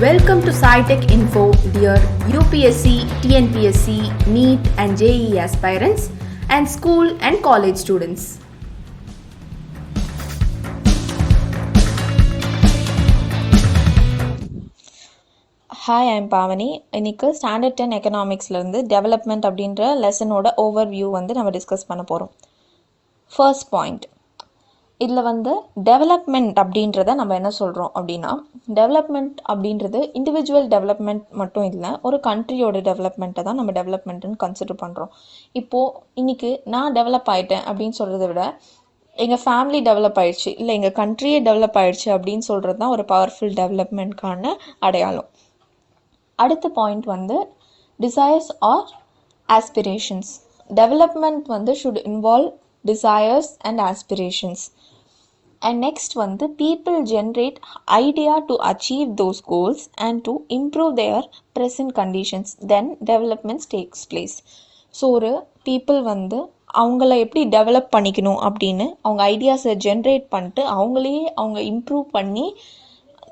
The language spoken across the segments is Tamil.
Welcome to SciTech Info, dear UPSC, TNPSC, NEET and JEE aspirants and school and college students. Hi, I'm Pavani. இன்னைக்கு ஸ்டாண்டர்ட் 10 எக்கனாமிக்ஸ்லேருந்து டெவலப்மெண்ட் அப்படின்ற லெசனோட ஓவர்வியூ நம்ம டிஸ்கஸ் பண்ண போகிறோம். ஃபர்ஸ்ட் பாயிண்ட், இதில் டெவலப்மெண்ட் அப்படின்றத நம்ம என்ன சொல்கிறோம் அப்படின்னா, டெவலப்மெண்ட் அப்படின்றது இண்டிவிஜுவல் டெவலப்மெண்ட் மட்டும் இல்லை, ஒரு கண்ட்ரியோட டெவலப்மெண்ட்டை தான் நம்ம டெவலப்மெண்ட்டுன்னு கன்சிடர் பண்ணுறோம். இப்போது இன்றைக்கி நான் டெவலப் ஆகிட்டேன் அப்படின்னு சொல்கிறத விட எங்கள் ஃபேமிலி டெவலப் ஆயிடுச்சு, இல்லை எங்கள் கண்ட்ரியே டெவலப் ஆயிடுச்சு அப்படின்னு சொல்கிறது தான் ஒரு பவர்ஃபுல் டெவலப்மெண்ட்கான அடையாளம். அடுத்த point desires or aspirations. Development should involve desires and aspirations. And next people generate idea to achieve those goals and to improve their present conditions, then development takes place. So ஒரு பீப்புள் அவங்கள எப்படி டெவலப் பண்ணிக்கணும் அப்படின்னு அவங்க ஐடியாஸை ஜென்ரேட் பண்ணிட்டு அவங்க இம்ப்ரூவ் பண்ணி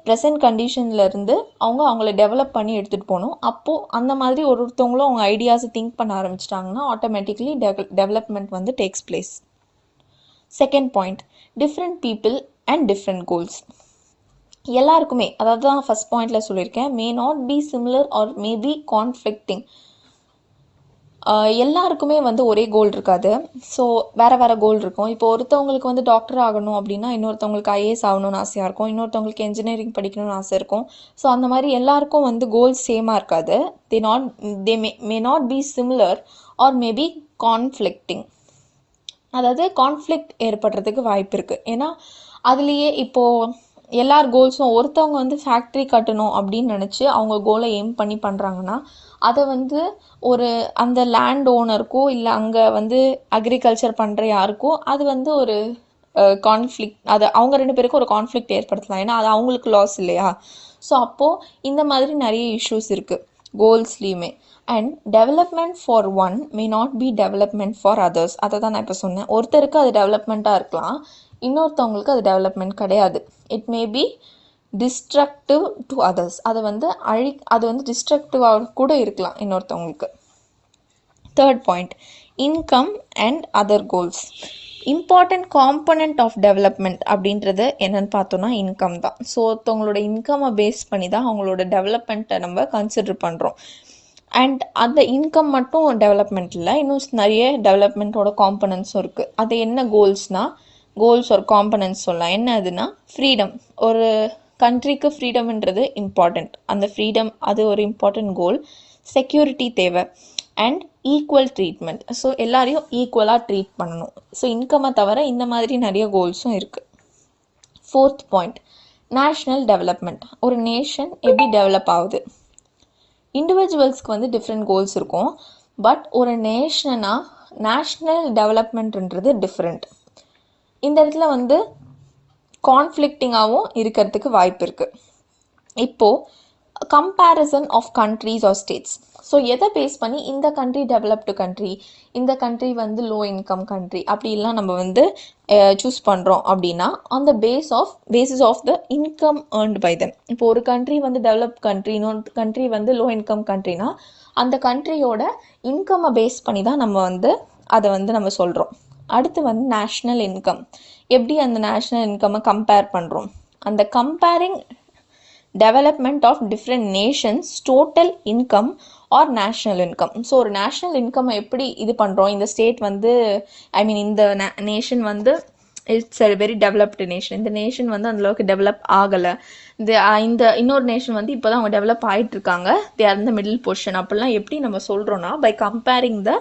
ப்ரெசன்ட் கண்டிஷன்லேருந்து அவங்கள டெவலப் பண்ணி எடுத்துகிட்டு போகணும். அப்போது அந்த மாதிரி ஒருத்தவங்களும் அவங்க ஐடியாஸை திங்க் பண்ண ஆரம்பிச்சிட்டாங்கன்னா automatically development takes place. Second point, different people and different goals. எல்லாருக்குமே, அதாவது தான் ஃபஸ்ட் பாயிண்டில் சொல்லியிருக்கேன், may not be similar or may be conflicting. எல்லாருக்குமே ஒரே கோல் இருக்காது. ஸோ வேறு கோல் இருக்கும். இப்போ ஒருத்தவங்களுக்கு டாக்டர் ஆகணும் அப்படின்னா இன்னொருத்தவங்களுக்கு ஐஏஎஸ் ஆகணும்னு ஆசையாக இருக்கும், இன்னொருத்தவங்களுக்கு என்ஜினியரிங் படிக்கணும்னு ஆசை இருக்கும். ஸோ அந்த மாதிரி எல்லாருக்கும் கோல்ஸ் சேமாக இருக்காது. They may not be similar or may be conflicting. அதாவது கான்ஃப்ளிக்ட் ஏற்படுறதுக்கு வாய்ப்பு இருக்குது. ஏன்னா அதுலேயே இப்போது எல்லார் கோல்ஸும் ஒருத்தவங்க ஃபேக்ட்ரி கட்டணும் அப்படின்னு நினச்சி அவங்க கோலை எய்ம் பண்ணி பண்ணுறாங்கன்னா அதை ஒரு அந்த லேண்ட் ஓனருக்கோ இல்லை அங்கே அக்ரிகல்ச்சர் பண்ணுற யாருக்கோ அது ஒரு கான்ஃப்ளிக்ட், அது அவங்க ரெண்டு பேருக்கும் ஒரு கான்ஃப்ளிக்ட் ஏற்படுத்தலாம். ஏன்னா அது அவங்களுக்கு லாஸ் இல்லையா? ஸோ அப்போது இந்த மாதிரி நிறைய இஷ்யூஸ் இருக்குது கோல்ஸ்லேயுமே. And development for one may not be development for others. அதை தான் நான் இப்போ சொன்னேன். ஒருத்தருக்கு அது டெவலப்மெண்ட்டாக இருக்கலாம், இன்னொருத்தவங்களுக்கு அது டெவலப்மெண்ட் கிடையாது. It may be destructive to others. அது டிஸ்ட்ரக்டிவாக கூட இருக்கலாம் இன்னொருத்தவங்களுக்கு. Third point, income and other goals. Important component of development அப்படின்றது என்னன்னு பார்த்தோன்னா இன்கம் தான். ஸோ ஒருத்தவங்களோட இன்கம்மை பேஸ் பண்ணி தான் அவங்களோட டெவலப்மெண்ட்டை நம்ம கன்சிடர் பண்ணுறோம். அண்ட் அந்த இன்கம் மட்டும் டெவலப்மெண்ட் இல்லை, இன்னும் நிறைய டெவலப்மெண்ட்டோட காம்பனன்ட்ஸும் இருக்குது. அது என்ன கோல்ஸ்னால், கோல்ஸ் ஒரு காம்பனன்ட்ஸ் சொல்லலாம். என்ன அதுனா, ஃப்ரீடம். ஒரு கண்ட்ரிக்கு ஃப்ரீடம்ன்றது இம்பார்ட்டண்ட், அந்த ஃப்ரீடம் அது ஒரு இம்பார்ட்டண்ட் கோல். செக்யூரிட்டி தேவை அண்ட் ஈக்குவல் ட்ரீட்மெண்ட். ஸோ எல்லாரையும் ஈக்குவலாக ட்ரீட் பண்ணணும். ஸோ இன்கம்மை தவிர இந்த மாதிரி நிறைய கோல்ஸும் இருக்குது. Fourth point, national development. ஒரு நேஷன் எப்படி டெவலப் ஆகுது? இண்டிவிஜுவல்ஸ்க்கு டிஃப்ரெண்ட் கோல்ஸ் இருக்கும், பட் ஒரு நேஷ்னல் டெவலப்மெண்ட்ன்றது டிஃப்ரெண்ட். இந்த இடத்துல கான்ஃப்ளிக்டிங்காகவும் இருக்கிறதுக்கு வாய்ப்பு இருக்குது. இப்போது comparison of countries or states. So எதை பேஸ் பண்ணி இந்த கண்ட்ரி டெவலப்டு கண்ட்ரி, இந்த கண்ட்ரி லோ இன்கம் கண்ட்ரி அப்படிலாம் நம்ம சூஸ் பண்ணுறோம் அப்படின்னா on the basis of the income earned by them. இப்போ ஒரு கண்ட்ரி டெவலப் கண்ட்ரி, இன்னொரு கண்ட்ரி லோ இன்கம் கண்ட்ரினா அந்த கண்ட்ரியோட இன்கம்மை பேஸ் பண்ணி தான் நம்ம அதை நம்ம சொல்கிறோம். அடுத்து நேஷ்னல் இன்கம். எப்படி அந்த நேஷ்னல் இன்கம்மை கம்பேர் பண்ணுறோம்? அந்த comparing development of different nations total income or national income. So ஒரு நேஷ்னல் இன்கம் எப்படி இது பண்ணுறோம்? இந்த ஸ்டேட் இந்த nation it's a very developed nation. இந்த நேஷன் அந்தளவுக்கு டெவலப் ஆகலை. இந்த இன்னொரு நேஷன் இப்போ தான் அவங்க டெவலப் ஆகிட்டுருக்காங்க, தே ஆர் இந்த மிடில் பொசிஷன். அப்படிலாம் எப்படி நம்ம சொல்கிறோன்னா, by comparing the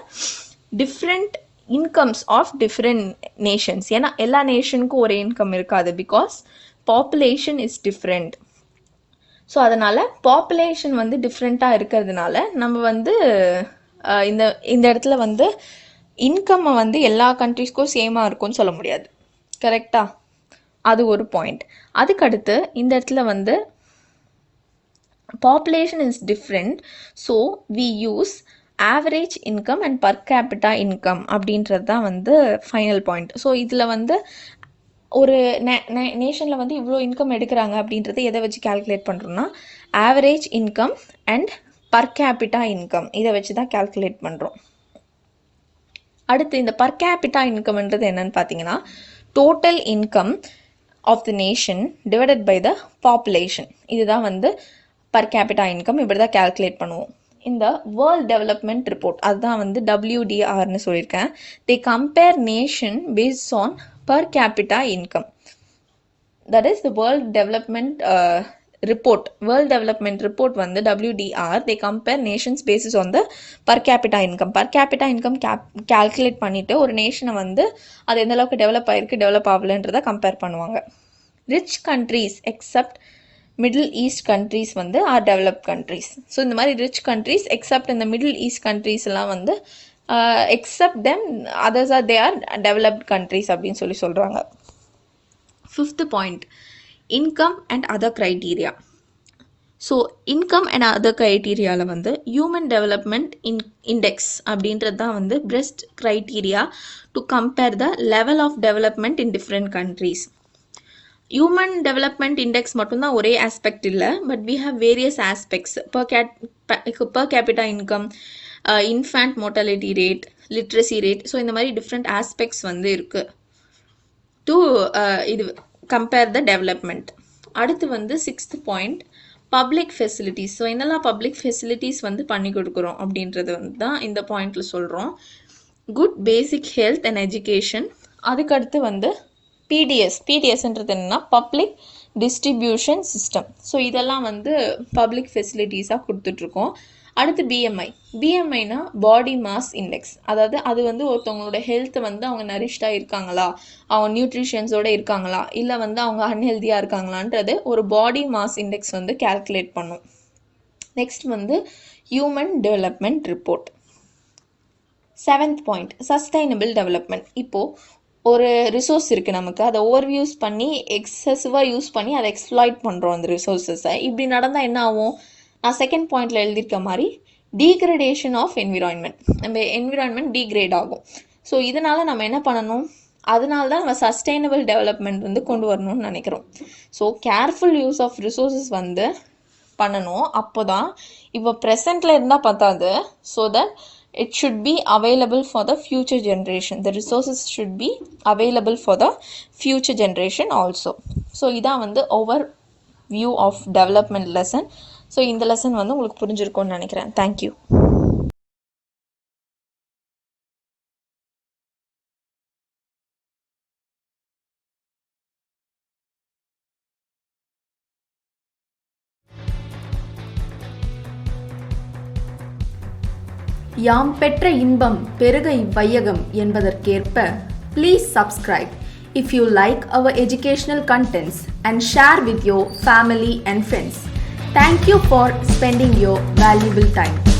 different incomes of different nations. ஏன்னா எல்லா நேஷனுக்கும் ஒரே இன்கம் இருக்காது, because population is different. So அதனால் பாப்புலேஷன் டிஃப்ரெண்ட்டாக இருக்கிறதுனால நம்ம இந்த இடத்துல இன்கம்மை எல்லா கண்ட்ரிஸ்க்கும் சேமாக இருக்கும்னு சொல்ல முடியாது. கரெக்டாக? அது ஒரு பாயிண்ட். அதுக்கடுத்து இந்த இடத்துல population is different, so we use average income and per capita income அப்படின்றது தான் ஃபைனல் பாயிண்ட். ஸோ இதில் ஒரு நேஷனில் வந்து இவ்வளோ இன்கம் எடுக்கிறாங்க அப்படின்றத எதை வச்சு கால்குலேட் பண்ணுறோம்னா average income and per capita income இதை வச்சு தான் கால்குலேட் பண்ணுறோம். அடுத்து இந்த பர் கேபிட்டா இன்கம்ன்றது என்னன்னு பார்த்தீங்கன்னா total income of the nation divided by the population. இதுதான் வந்து பர் கேபிட்டா இன்கம். இப்படி தான் கால்குலேட் பண்ணுவோம். இந்த வேர்ல்ட் டெவலப்மெண்ட் ரிப்போர்ட் அதுதான் வந்து WDRன்னு சொல்லியிருக்கேன். They compare nation based on per capita income. That is the world development report. World development report வந்து WDR they compare nations basis on the per capita income. Per capita income calculate பண்ணிவிட்டு ஒரு நேஷனை வந்து அது எந்த அளவுக்கு டெவலப் ஆகிருக்கு டெவலப் ஆகலைன்றதை கம்பேர் பண்ணுவாங்க. Rich countries except Middle East countries வந்து ஆர் டெவலப்ட் கண்ட்ரீஸ். ஸோ இந்த மாதிரி ரிச் கண்ட்ரீஸ் எக்ஸப்ட் இந்த மிடில் ஈஸ்ட் கண்ட்ரீஸ் எல்லாம் வந்து except them others are they are developed countries அப்படின்னு சொல்கிறாங்க. 5th point income and other criteria. So income and other க்ரைட்டீரியாவில் வந்து ஹியூமன் டெவலப்மெண்ட் இண்டெக்ஸ் அப்படின்றது தான் வந்து best criteria to compare the level of development in different countries. Human development index மட்டும்தான் ஒரே ஆஸ்பெக்ட் இல்லை, but we have various aspects. Per capita income, infant mortality rate, literacy rate. So இந்த மாதிரி டிஃப்ரெண்ட் ஆஸ்பெக்ட்ஸ் வந்து இருக்குது டு இது கம்பேர் த டெவலப்மெண்ட். அடுத்து வந்து 6th point public facilities. So என்னெல்லாம் பப்ளிக் ஃபெசிலிட்டிஸ் வந்து பண்ணி கொடுக்குறோம் அப்படின்றது வந்து தான் இந்த பாயிண்டில் சொல்கிறோம். Good basic health and education. அதுக்கடுத்து வந்து பிடிஎஸ்ன்றது என்னென்னா பப்ளிக் டிஸ்ட்ரிபியூஷன் சிஸ்டம். ஸோ இதெல்லாம் வந்து பப்ளிக் ஃபெசிலிட்டிஸாக கொடுத்துட்ருக்கோம். அடுத்து பிஎம்ஐனா பாடி மாஸ் இண்டெக்ஸ். அதாவது அது வந்து ஒருத்தவங்களோட ஹெல்த்தை வந்து அவங்க நரிஷ்டாக இருக்காங்களா, அவங்க நியூட்ரிஷன்ஸோடு இருக்காங்களா, இல்லை வந்து அவங்க அன்ஹெல்தியாக இருக்காங்களான்றது ஒரு பாடி மாஸ் இண்டெக்ஸ் வந்து கால்குலேட் பண்ணும். நெக்ஸ்ட் வந்து human development report. 7th point sustainable development. இப்போது ஒரு ரிசோர்ஸ் இருக்குது நமக்கு, அதை ஓவர் யூஸ் பண்ணி எக்ஸசிவாக யூஸ் பண்ணி அதை எக்ஸ்ப்ளாய்ட் பண்ணுறோம் அந்த ரிசோர்ஸஸை. இப்படி நடந்தால் என்ன ஆகும்? நான் 2nd பாயிண்டில் எழுதியிருக்க மாதிரி டீக்ரடேஷன் ஆஃப் என்விரான்மெண்ட். நம்ம என்விரான்மெண்ட் டீக்ரேட் ஆகும். ஸோ இதனால் நம்ம என்ன பண்ணணும்? அதனால தான் நம்ம சஸ்டைனபிள் டெவலப்மெண்ட் வந்து கொண்டு வரணும்னு நினைக்கிறோம். So careful use of resources வந்து பண்ணணும். அப்போ தான் இப்போ ப்ரெசண்ட்டில் இருந்தால் பார்த்தாது. So that it should be available for the future generation. The resources should be available for the future generation also. So இதான் வந்து overview of development lesson. So இந்த லெசன் வந்து உங்களுக்கு புரிஞ்சிருக்கும்னு நினைக்கிறேன். தேங்க்யூ. யாம் பெற்ற இன்பம் பெருக இவ்வையகம் என்பதற்கேற்ப please subscribe if you like our educational contents and share with your family and friends. Thank you for spending your valuable time.